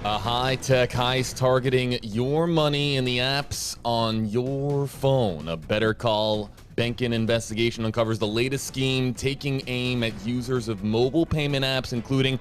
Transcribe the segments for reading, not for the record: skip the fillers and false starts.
A high-tech heist targeting your money and the apps on your phone. A Better Call Bankin investigation uncovers the latest scheme taking aim at users of mobile payment apps, including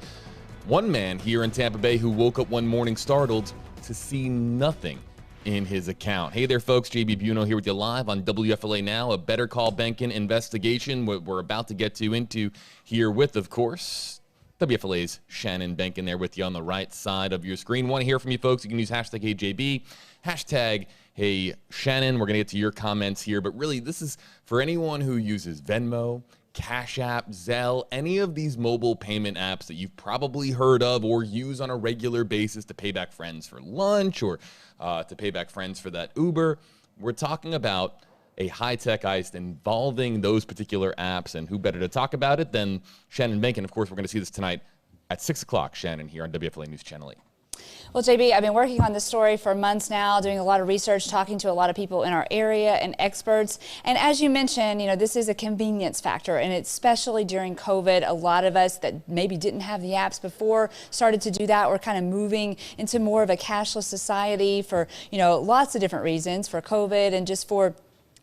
one man here in Tampa Bay who woke up one morning startled to see nothing in his account. Hey there, folks. JB Buno here with you live on WFLA Now. A Better Call Bankin investigation we're about to get into here with, of course, WFLA's Shannon Bankin there with you on the right side of your screen. Want to hear from you folks? You can use hashtag HeyJB, hashtag HeyShannon. We're going to get to your comments here, but really this is for anyone who uses Venmo, Cash App, Zelle, any of these mobile payment apps that you've probably heard of or use on a regular basis to pay back friends for lunch or to pay back friends for that Uber. We're talking about a high-tech heist involving those particular apps, and who better to talk about it than Shannon Bankin. Of course, we're going to see this tonight at 6 o'clock, Shannon, here on WFLA News Channel 8. Well, JB, I've been working on this story for months now, doing a lot of research, talking to a lot of people in our area and experts. And as you mentioned, this is a convenience factor, and especially during COVID, a lot of us that maybe didn't have the apps before started to do that. We're kind of moving into more of a cashless society for, lots of different reasons, for COVID and just for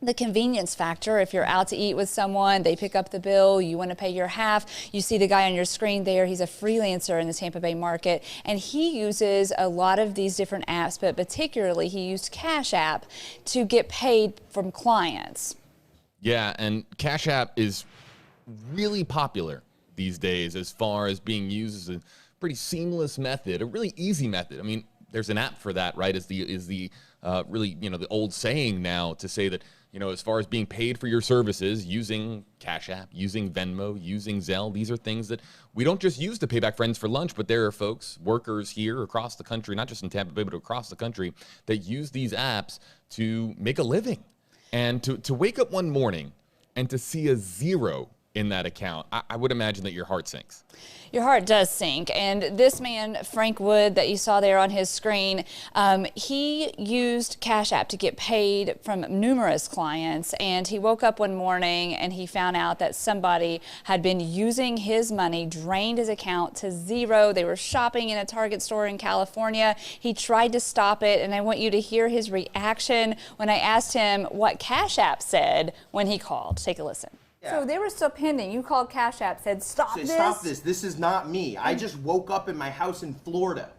the convenience factor. If you're out to eat with someone, they pick up the bill, you want to pay your half. You see the guy on your screen there, he's a freelancer in the Tampa Bay market, and he uses a lot of these different apps, but particularly he used Cash App to get paid from clients. Yeah, and Cash App is really popular these days as far as being used as a pretty seamless method, a really easy method. I mean, there's an app for that, right? Is the really, the old saying now to say that, as far as being paid for your services using Cash App, using Venmo, using Zelle, these are things that we don't just use to pay back friends for lunch, but there are folks, workers here across the country, not just in Tampa Bay, but across the country, that use these apps to make a living. And to wake up one morning and to see a zero in that account, I would imagine that your heart sinks. Your heart does sink. And this man, Frank Wood, that you saw there on his screen, he used Cash App to get paid from numerous clients. And he woke up one morning and he found out that somebody had been using his money, drained his account to zero. They were shopping in a Target store in California. He tried to stop it, and I want you to hear his reaction when I asked him what Cash App said when he called. Take a listen. Yeah. So they were still pending. You called Cash App, said, stop this. Stop this. This is not me. I just woke up in my house in Florida.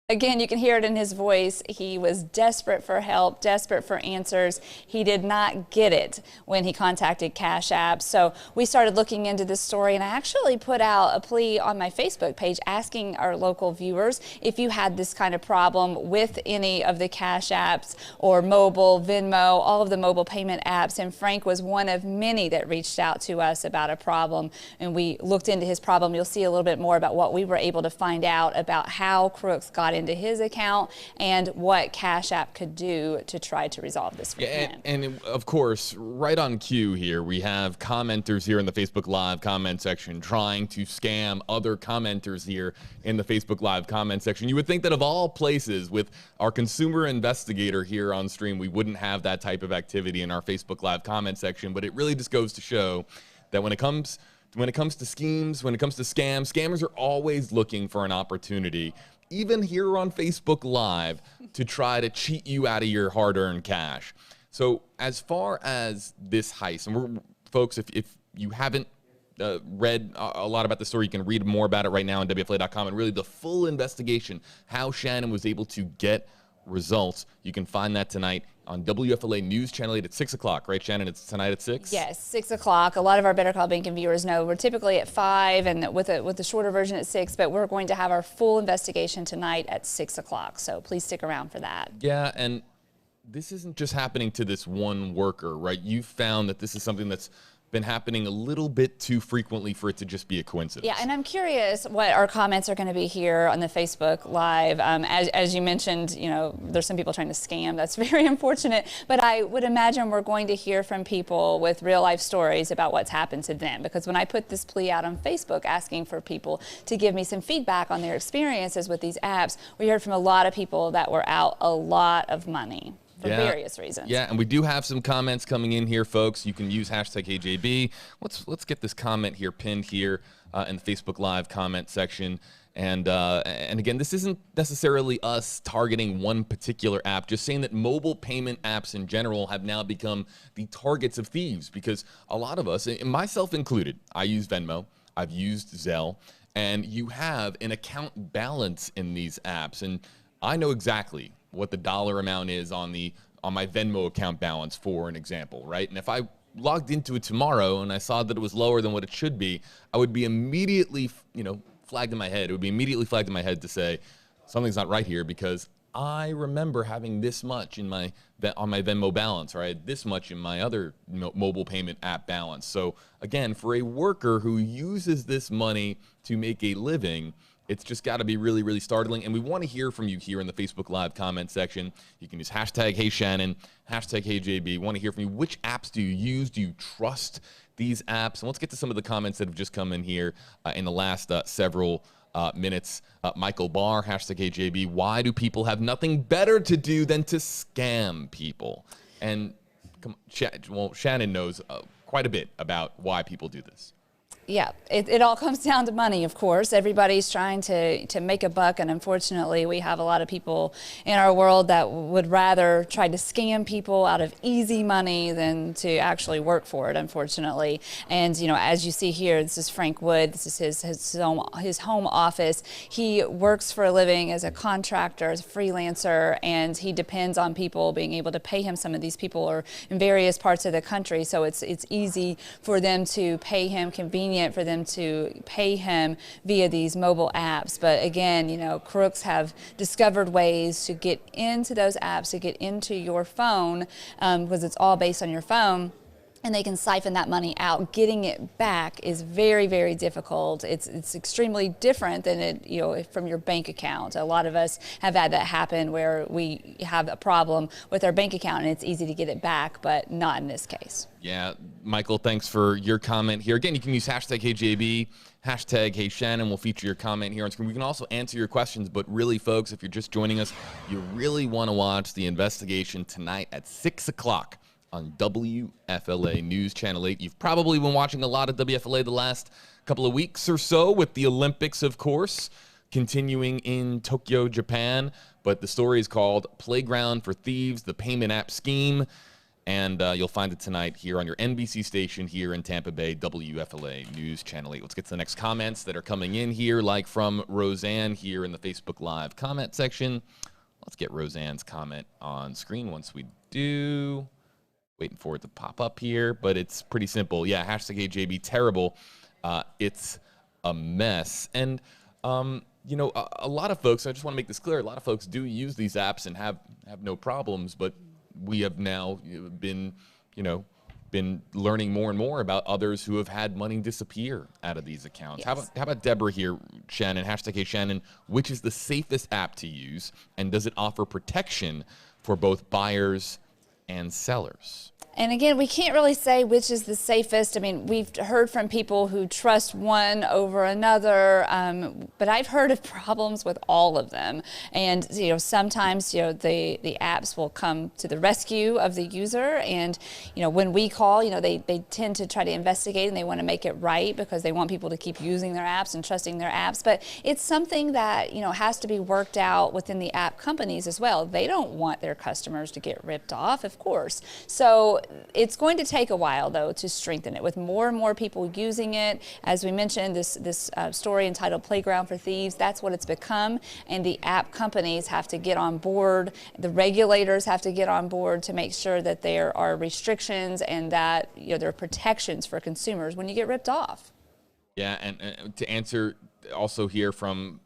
Again, you can hear it in his voice. He was desperate for help, desperate for answers. He did not get it when he contacted Cash App. So we started looking into this story, and I actually put out a plea on my Facebook page asking our local viewers if you had this kind of problem with any of the Cash Apps or mobile, Venmo, all of the mobile payment apps. And Frank was one of many that reached out to us about a problem, and we looked into his problem. You'll see a little bit more about what we were able to find out about how crooks got into his account and what Cash App could do to try to resolve this for him. And of course, right on cue here, we have commenters here in the Facebook Live comment section trying to scam other commenters here in the Facebook Live comment section. You would think that of all places, with our consumer investigator here on stream, we wouldn't have that type of activity in our Facebook Live comment section, but it really just goes to show that when it comes to schemes, when it comes to scams, scammers are always looking for an opportunity, even here on Facebook Live, to try to cheat you out of your hard-earned cash. So as far as this heist, and folks, if you haven't read a lot about the story, you can read more about it right now on WFLA.com, and really the full investigation, how Shannon was able to get results. You can find that tonight on WFLA News Channel 8 at 6 o'clock, right, Shannon? It's tonight at 6? Yes, 6 o'clock. A lot of our Better Call Bankin viewers know we're typically at 5 and with the shorter version at 6, but we're going to have our full investigation tonight at 6 o'clock, so please stick around for that. Yeah, and this isn't just happening to this one worker, right? You found that this is something that's been happening a little bit too frequently for it to just be a coincidence. Yeah, and I'm curious what our comments are going to be here on the Facebook Live. As you mentioned, there's some people trying to scam. That's very unfortunate. But I would imagine we're going to hear from people with real life stories about what's happened to them. Because when I put this plea out on Facebook asking for people to give me some feedback on their experiences with these apps, we heard from a lot of people that were out a lot of money. For various reasons. Yeah, and we do have some comments coming in here, folks. You can use hashtag HeyJB. Let's get this comment here pinned here in the Facebook Live comment section. And again, this isn't necessarily us targeting one particular app, just saying that mobile payment apps in general have now become the targets of thieves, because a lot of us, and myself included, I use Venmo, I've used Zelle, and you have an account balance in these apps. And I know exactly what the dollar amount is on my Venmo account balance, for an example, right? And if I logged into it tomorrow and I saw that it was lower than what it should be, I would be immediately, flagged in my head. It would be immediately flagged in my head to say something's not right here, because I remember having this much on my Venmo balance, or I had this much in my other mobile payment app balance. So again, for a worker who uses this money to make a living, it's just got to be really, really startling. And we want to hear from you here in the Facebook Live comment section. You can use hashtag #HeyShannon, hashtag #HeyJB. We want to hear from you. Which apps do you use? Do you trust these apps? And let's get to some of the comments that have just come in here in the last several minutes. Michael Barr, hashtag #HeyJB. Why do people have nothing better to do than to scam people? And Shannon knows quite a bit about why people do this. Yeah, it all comes down to money, of course. Everybody's trying to make a buck, and unfortunately, we have a lot of people in our world that would rather try to scam people out of easy money than to actually work for it, unfortunately. And, as you see here, this is Frank Wood. This is his home office. He works for a living as a contractor, as a freelancer, and he depends on people being able to pay him. Some of these people are in various parts of the country, so it's easy for them to pay him, convenient for them to pay him via these mobile apps. But again, crooks have discovered ways to get into those apps, to get into your phone, because it's all based on your phone. And they can siphon that money out. Getting it back is very, very difficult. It's extremely different than from your bank account. A lot of us have had that happen where we have a problem with our bank account and it's easy to get it back, but not in this case. Yeah, Michael, thanks for your comment here. Again, you can use hashtag #HeyJB, hashtag #HeyShannon. We'll feature your comment here on screen. We can also answer your questions, but really, folks, if you're just joining us, you really want to watch the investigation tonight at 6 o'clock. On WFLA News Channel 8. You've probably been watching a lot of WFLA the last couple of weeks or so, with the Olympics, of course, continuing in Tokyo, Japan. But the story is called Playground for Thieves, the Payment App Scheme. And you'll find it tonight here on your NBC station here in Tampa Bay, WFLA News Channel 8. Let's get to the next comments that are coming in here, like from Roseanne here in the Facebook Live comment section. Let's get Roseanne's comment on screen once we do. Waiting for it to pop up here, but it's pretty simple. Yeah, hashtag #HeyJB, terrible. It's a mess. And, a lot of folks, I just want to make this clear, a lot of folks do use these apps and have no problems, but we have now been learning more and more about others who have had money disappear out of these accounts. Yes. How about Deborah here, Shannon, hashtag #HeyShannon, which is the safest app to use, and does it offer protection for both buyers and sellers? And again, we can't really say which is the safest. I mean, we've heard from people who trust one over another, but I've heard of problems with all of them. And sometimes the apps will come to the rescue of the user, and when we call, they tend to try to investigate and they want to make it right because they want people to keep using their apps and trusting their apps. But it's something that has to be worked out within the app companies as well. They don't want their customers to get ripped off, of course. So it's going to take a while, though, to strengthen it with more and more people using it. As we mentioned, this story entitled Playground for Thieves, that's what it's become. And the app companies have to get on board. The regulators have to get on board to make sure that there are restrictions and that there are protections for consumers when you get ripped off. Yeah, and to answer also here from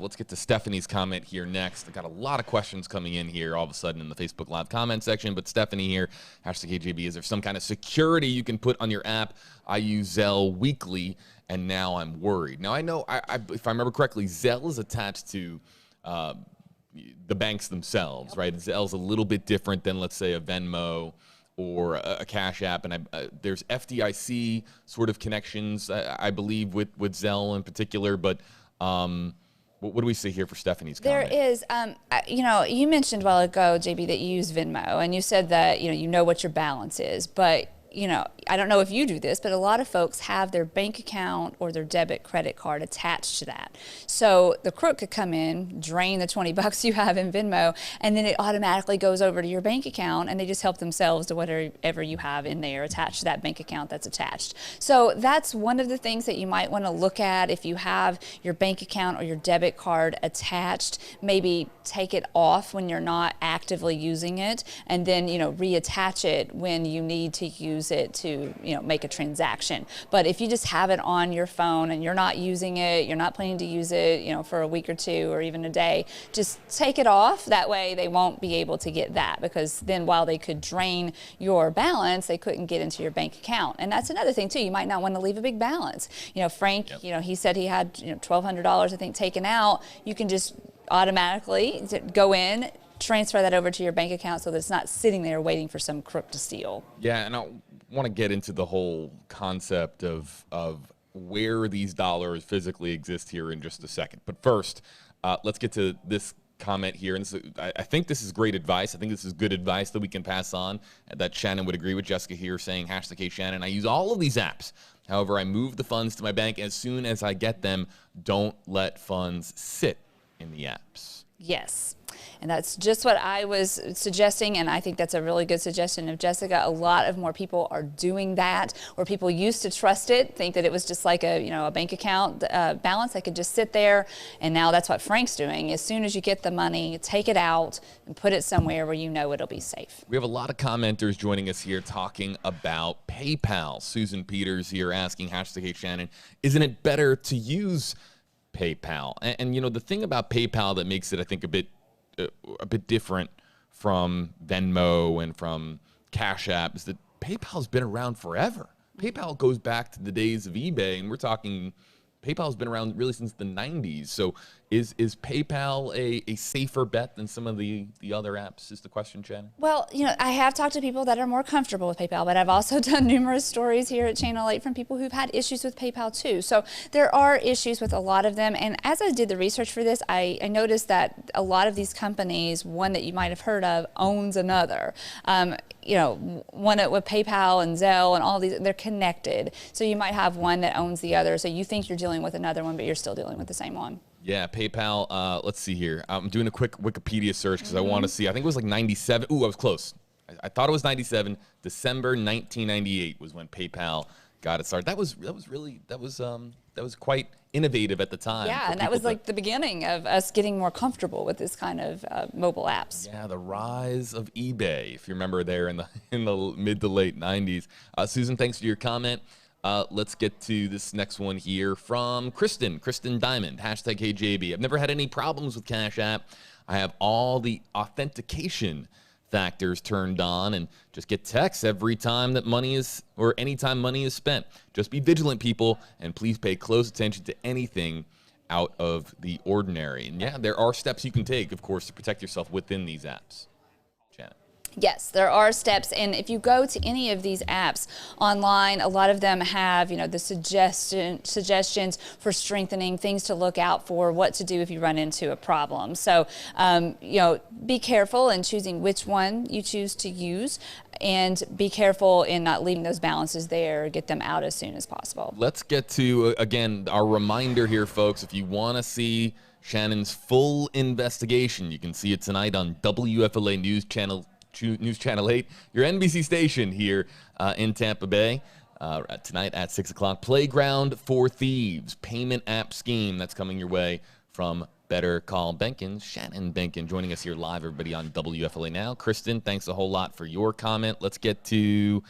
let's get to Stephanie's comment here next. I've got a lot of questions coming in here all of a sudden in the Facebook Live comment section, but Stephanie here, hashtag #HeyJB, is there some kind of security you can put on your app? I use Zelle weekly, and now I'm worried. Now, I know, if I remember correctly, Zelle is attached to the banks themselves, right? Zelle's a little bit different than, let's say, a Venmo or a Cash App, and there's FDIC sort of connections, I believe, with Zelle in particular, but what do we see here for Stephanie's comment? There is, you mentioned a while ago, JB, that you use Venmo, and you said that you know what your balance is, but I don't know if you do this, but a lot of folks have their bank account or their debit credit card attached to that. So the crook could come in, drain the 20 bucks you have in Venmo, and then it automatically goes over to your bank account, and they just help themselves to whatever you have in there attached to that bank account that's attached. So that's one of the things that you might want to look at. If you have your bank account or your debit card attached, maybe take it off when you're not actively using it, and then reattach it when you need to use it to make a transaction. But if you just have it on your phone and you're not using it, you're not planning to use it for a week or two or even a day, just take it off. That way they won't be able to get that, because then while they could drain your balance, they couldn't get into your bank account. And that's another thing too, you might not want to leave a big balance. Frank, Yep. He said he had $1,200 I think taken out. You can just automatically go in, transfer that over to your bank account so that it's not sitting there waiting for some crook to steal. Yeah, and I want to get into the whole concept of where these dollars physically exist here in just a second. But first, let's get to this comment here. And I think this is great advice. I think this is good advice that we can pass on, that Shannon would agree with Jessica here, saying #Shannon. I use all of these apps. However, I move the funds to my bank as soon as I get them. Don't let funds sit in the apps. Yes. And that's just what I was suggesting, and I think that's a really good suggestion of Jessica. A lot of more people are doing that, where people used to trust it, think that it was just like a bank account balance that could just sit there, and now that's what Frank's doing. As soon as you get the money, take it out and put it somewhere where it'll be safe. We have a lot of commenters joining us here talking about PayPal. Susan Peters here asking #Shannon, isn't it better to use PayPal? And the thing about PayPal that makes it, I think, a bit different from Venmo and from Cash App is that PayPal's been around forever. PayPal goes back to the days of eBay, and we're talking PayPal's been around really since the 90s. So is PayPal a safer bet than some of the other apps, is the question, Shannon? Well, I have talked to people that are more comfortable with PayPal, but I've also done numerous stories here at Channel 8 from people who've had issues with PayPal too. So there are issues with a lot of them. And as I did the research for this, I noticed that a lot of these companies, one that you might have heard of, owns another. One with PayPal and Zelle and all these, they're connected. So you might have one that owns the other. So you think you're dealing with another one, but you're still dealing with the same one. Yeah, PayPal, let's see here. I'm doing a quick Wikipedia search because I want to see. I think it was like 97. Ooh, I was close. I thought it was 97. December 1998 was when PayPal got it started. That was quite innovative at the time. Yeah, and that was like the beginning of us getting more comfortable with this kind of mobile apps. Yeah, the rise of eBay, if you remember there in the mid to late 90s. Susan, thanks for your comment. Let's get to this next one here from Kristen Diamond, #KJB. I've never had any problems with Cash App. I have all the authentication factors turned on and just get texts every time that money is, or anytime money is spent. Just be vigilant, people, and please pay close attention to anything out of the ordinary. And yeah, there are steps you can take, of course, to protect yourself within these apps. Janet. Yes, there are steps, and if you go to any of these apps online, a lot of them have, the suggestions for strengthening, things to look out for, what to do if you run into a problem. So, be careful in choosing which one you choose to use, and be careful in not leaving those balances there. Get them out as soon as possible. Let's get to, again, our reminder here, folks. If you want to see Shannon's full investigation, you can see it tonight on WFLA News Channel 8, your NBC station here in Tampa Bay. Tonight at 6 o'clock, Playground for Thieves, payment app scheme that's coming your way from Better Call Benkin. Shannon Benkin joining us here live, everybody, on WFLA Now. Kristen, thanks a whole lot for your comment. Let's get to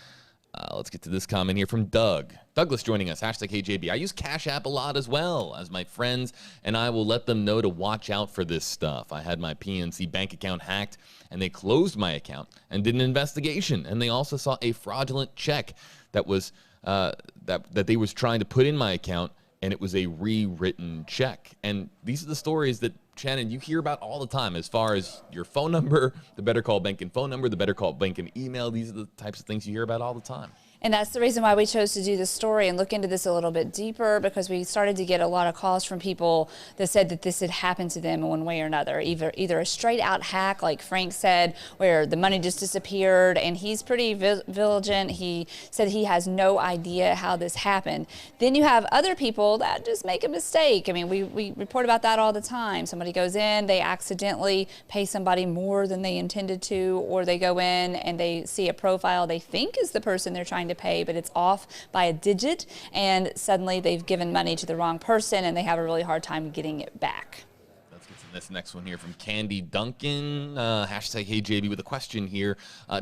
this comment here from Doug. Douglas joining us, #KJB. I use Cash App a lot as well, as my friends and I will let them know to watch out for this stuff. I had my PNC bank account hacked, and they closed my account and did an investigation. And they also saw a fraudulent check that was that they was trying to put in my account, and it was a rewritten check. And these are the stories that, Shannon, you hear about all the time, as far as your phone number, the Better Call Benkin phone number, the Better Call Benkin email. These are the types of things you hear about all the time. And that's the reason why we chose to do this story and look into this a little bit deeper, because we started to get a lot of calls from people that said that this had happened to them in one way or another. Either a straight out hack, like Frank said, where the money just disappeared, and he's pretty vigilant. He said he has no idea how this happened. Then you have other people that just make a mistake. I mean, we report about that all the time. Somebody goes in, they accidentally pay somebody more than they intended to, or they go in and they see a profile they think is the person they're trying to pay, but it's off by a digit, and suddenly they've given money to the wrong person and they have a really hard time getting it back. Let's get to this next one here from Candy Duncan. Hashtag HeyJB with a question here.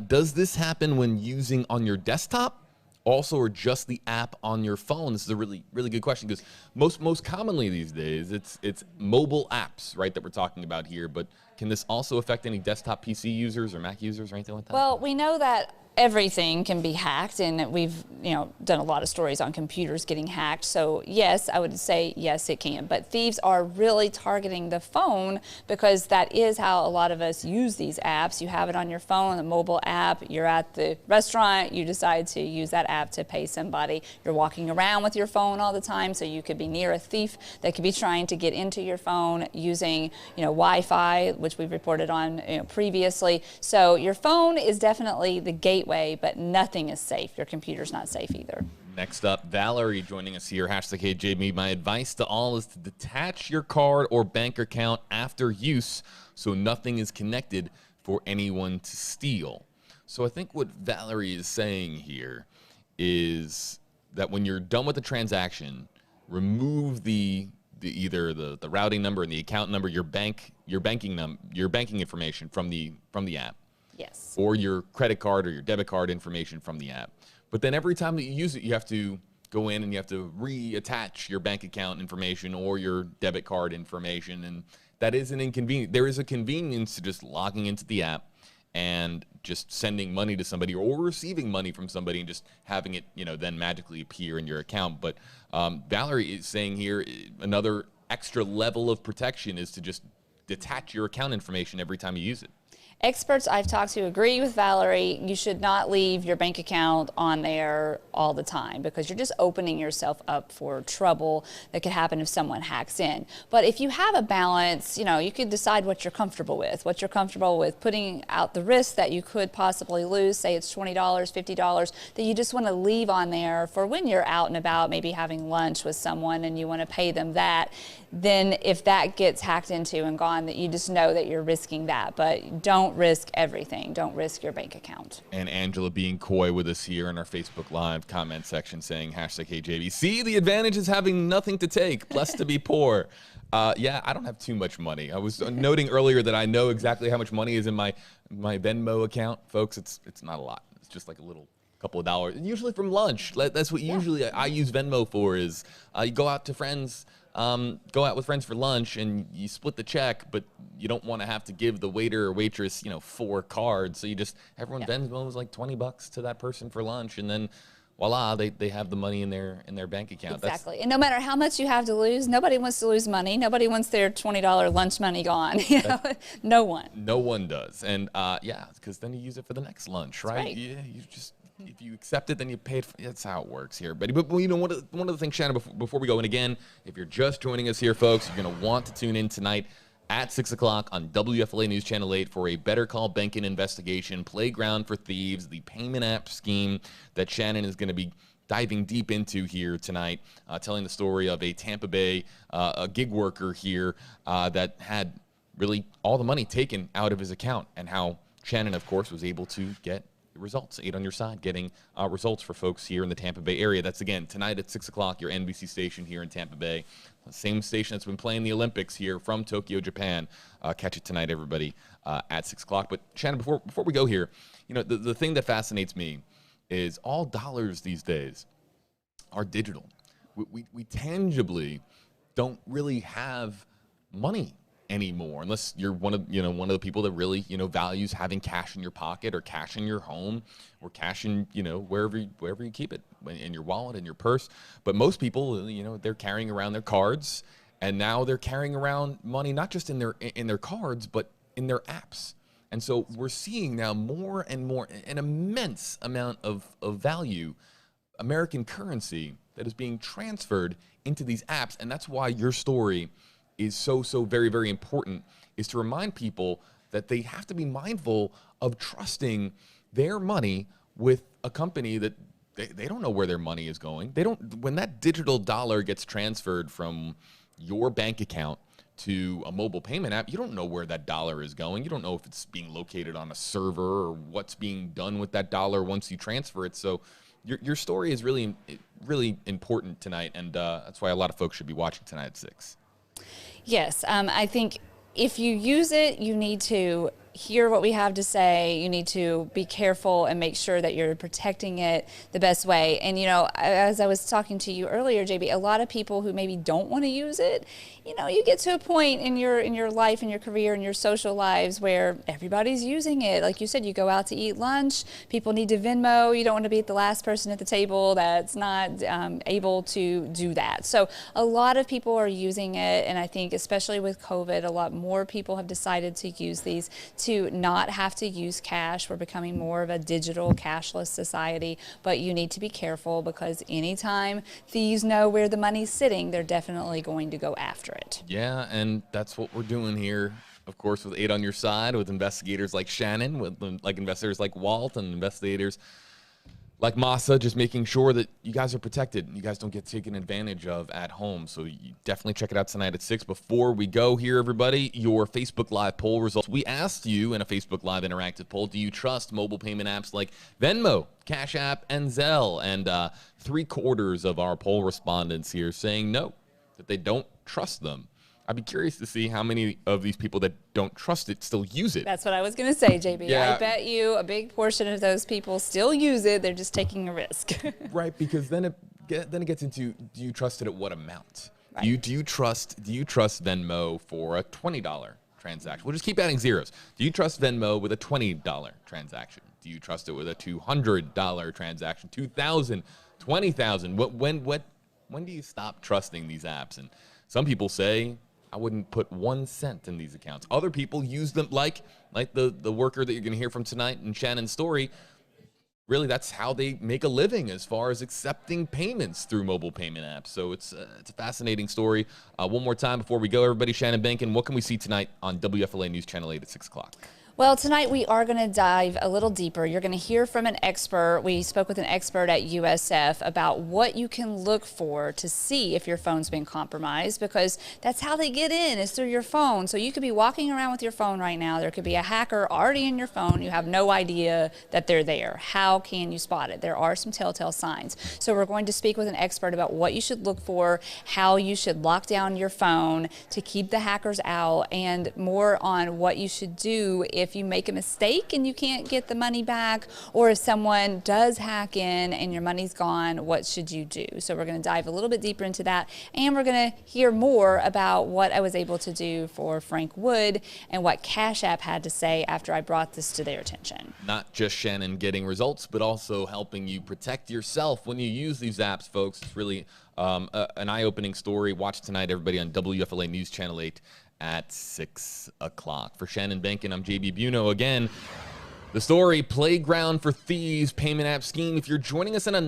Does this happen when using on your desktop also, or just the app on your phone? This is a really good question, because most commonly these days it's mobile apps, right, that we're talking about here. But can this also affect any desktop PC users or Mac users or anything like that? Well, we know that everything can be hacked, and we've done a lot of stories on computers getting hacked. So yes, I would say yes, it can. But thieves are really targeting the phone, because that is how a lot of us use these apps. You have it on your phone, the mobile app. You're at the restaurant, you decide to use that app to pay somebody. You're walking around with your phone all the time, so you could be near a thief that could be trying to get into your phone using Wi-Fi, which we've reported on previously. So your phone is definitely the gateway, but nothing is safe. Your computer's not safe either. Next up, Valerie joining us here. Hashtag HeyJB. My advice to all is to detach your card or bank account after use, so nothing is connected for anyone to steal. So I think what Valerie is saying here is that when you're done with the transaction, remove either the routing number and the account number, your banking information from the app. Yes. Or your credit card or your debit card information from the app. But then every time that you use it, you have to go in and you have to reattach your bank account information or your debit card information. And that is an inconvenience. There is a convenience to just logging into the app and just sending money to somebody, or receiving money from somebody and just having it, then magically appear in your account. But Valerie is saying here, another extra level of protection is to just detach your account information every time you use it. Experts I've talked to agree with Valerie. You should not leave your bank account on there all the time, because you're just opening yourself up for trouble that could happen if someone hacks in. But if you have a balance, you could decide what you're comfortable with. What you're comfortable with putting out the risk that you could possibly lose, say it's $20, $50, that you just want to leave on there for when you're out and about, maybe having lunch with someone and you want to pay them that. Then if that gets hacked into and gone, that you just know that you're risking that. But don't risk everything. Don't risk your bank account. And Angela being coy with us here in our Facebook Live comment section saying hashtag HeyJB. See, the advantage is having nothing to take, blessed to be poor. Yeah, I don't have too much money. I was noting earlier that I know exactly how much money is in my Venmo account. Folks, it's not a lot. It's just like a couple of dollars, usually from lunch. That's what usually I use Venmo for, is you go out to friends. Go out with friends for lunch and you split the check, but you don't want to have to give the waiter or waitress, 4 cards. So everyone Venmos like $20 to that person for lunch, and then voila, they have the money in their bank account. Exactly. And no matter how much you have to lose, nobody wants to lose money. Nobody wants their $20 lunch money gone. No one. No one does. And because then you use it for the next lunch, right? Right. Yeah, if you accept it, then you pay it. That's how it works here, buddy. But one of the things, Shannon, before we go, and again, if you're just joining us here, folks, you're going to want to tune in tonight at 6 o'clock on WFLA News Channel 8 for a Better Call Banking investigation, Playground for Thieves, the payment app scheme that Shannon is going to be diving deep into here tonight, telling the story of a Tampa Bay a gig worker here that had really all the money taken out of his account, and how Shannon, of course, was able to get results. 8 on your side, getting results for folks here in the Tampa Bay area. That's, again, tonight at 6 o'clock, your NBC station here in Tampa Bay. The same station that's been playing the Olympics here from Tokyo, Japan. Catch it tonight, everybody, at 6 o'clock. But, Shannon, before we go here, the thing that fascinates me is all dollars these days are digital. We tangibly don't really have money anymore, unless you're one of the people that really values having cash in your pocket, or cash in your home, or cash in wherever you keep it, in your wallet, in your purse. But most people, they're carrying around their cards, and now they're carrying around money not just in their cards, but in their apps. And so we're seeing now more and more, an immense amount of value, American currency, that is being transferred into these apps. And that's why your story is so very, very important, is to remind people that they have to be mindful of trusting their money with a company that they don't know where their money is going. They don't, when that digital dollar gets transferred from your bank account to a mobile payment app, you don't know where that dollar is going. You don't know if it's being located on a server or what's being done with that dollar once you transfer it. So your story is really, really important tonight, and that's why a lot of folks should be watching tonight at 6. Yes, I think if you use it, you need to hear what we have to say. You need to be careful and make sure that you're protecting it the best way. And, you know, as I was talking to you earlier, JB, a lot of people who maybe don't want to use it, you know, you get to a point in your life, in your career, in your social lives where everybody's using it. Like you said, you go out to eat lunch, people need to Venmo. You don't want to be the last person at the table that's not able to do that. So a lot of people are using it, and I think especially with COVID, a lot more people have decided to use these to not have to use cash. We're becoming more of a digital cashless society, but you need to be careful, because anytime thieves know where the money's sitting, they're definitely going to go after it. Yeah, and that's what we're doing here, of course, with 8 on your side, with investigators like Shannon, with like investigators like Walt, and investigators like Masa, just making sure that you guys are protected and you guys don't get taken advantage of at home. So you definitely check it out tonight at 6. Before we go here, everybody, your Facebook Live poll results. We asked you in a Facebook Live interactive poll, do you trust mobile payment apps like Venmo, Cash App, and Zelle? And 3/4 of our poll respondents here saying no, that they don't trust them. I'd be curious to see how many of these people that don't trust it still use it. That's what I was going to say, JB. Yeah. I bet you a big portion of those people still use it. They're just taking a risk. Right, because then it gets into, do you trust it at what amount? Right. Do you trust Venmo for a $20 transaction? We'll just keep adding zeros. Do you trust Venmo with a $20 transaction? Do you trust it with a $200 transaction? $2,000, $20,000? When do you stop trusting these apps? And some people say, I wouldn't put 1 cent in these accounts. Other people use them like the worker that you're going to hear from tonight in Shannon's story. Really, that's how they make a living, as far as accepting payments through mobile payment apps. So it's a fascinating story. One more time before we go, everybody, Shannon Bankin, what can we see tonight on WFLA News Channel 8 at 6 o'clock? Well, tonight we are going to dive a little deeper. You're going to hear from an expert. We spoke with an expert at USF about what you can look for to see if your phone's been compromised, because that's how they get in, is through your phone. So you could be walking around with your phone right now. There could be a hacker already in your phone. You have no idea that they're there. How can you spot it? There are some telltale signs. So we're going to speak with an expert about what you should look for, how you should lock down your phone to keep the hackers out, and more on what you should do if you make a mistake and you can't get the money back, or if someone does hack in and your money's gone, what should you do? So we're going to dive a little bit deeper into that, and we're going to hear more about what I was able to do for Frank Wood and what Cash App had to say after I brought this to their attention. Not just Shannon getting results, but also helping you protect yourself when you use these apps, folks. It's really an eye-opening story. Watch tonight, everybody, on WFLA News Channel 8 at 6 o'clock. For Shannon Bankin, I'm JB Buno. Again, the story, playground for thieves, payment app scheme. If you're joining us in a